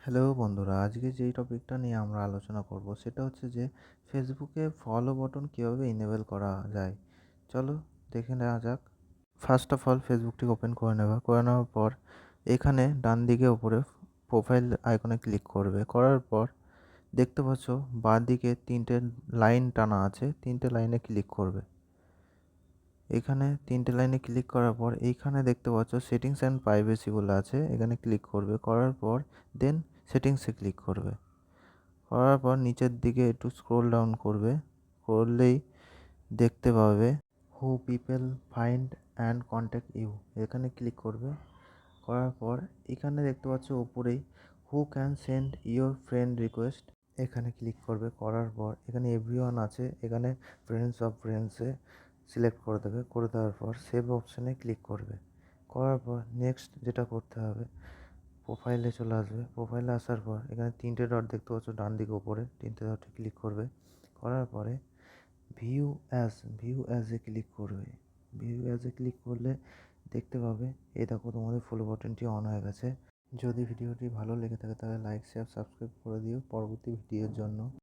Hello বন্ধুরা, আজকে যেই টপিকটা নিয়ে আমরা আলোচনা করব সেটা হচ্ছে যে ফেসবুকে ফলো বাটন কীভাবে ইনেবল করা যায়। চলো দেখে নেওয়া যাক। ফার্স্ট অফ অল ফেসবুকটিকে ওপেন করে নেওয়ার পর এখানে ডান দিকে উপরে প্রোফাইল আইকনে ক্লিক করবে। করার পর দেখতে পাচ্ছ বাঁ দিকে 3টে লাইন টানা আছে, 3টে লাইনে ক্লিক করবে। এখানে 3টে লাইনে ক্লিক করার পর এইখানে দেখতে পাচ্ছ সেটিংস অ্যান্ড প্রাইভেসি বলে আছে, এখানে ক্লিক করবে। করার পর দেন সেটিংসে ক্লিক করবে। করার পর নিচের দিকে একটু স্ক্রোল ডাউন করবে, করলেই দেখতে পাবে who people find and contact you, এখানে ক্লিক করবে। করার পর এখানে দেখতে পাচ্ছ উপরেই who can send your friend request, এখানে ক্লিক করবে। করার পর এখানে এভরিওয়ান আছে, এখানে ফ্রেন্ডস অফ ফ্রেন্ডসে সিলেক্ট করে দেবে। করে দেওয়ার পর সেভ অপশানে ক্লিক করবে। করার পর নেক্সট যেটা করতে হবে, প্রোফাইলে চলে আসবে। প্রোফাইলে আসার পর এখানে 3টে ডট দেখতে পাচ্ছ ডান দিকে উপরে, 3টে ডটে ক্লিক করবে। করার পরে ভিউ অ্যাজে ক্লিক করবে। ভিউ অ্যাজে ক্লিক করলে দেখতে পাবে এই দেখো তোমাদের ফলো বাটনটি অন হয়ে গেছে। যদি ভিডিওটি ভালো লেগে থাকে তাহলে লাইক শেয়ার সাবস্ক্রাইব করে দিও পরবর্তী ভিডিওর জন্য।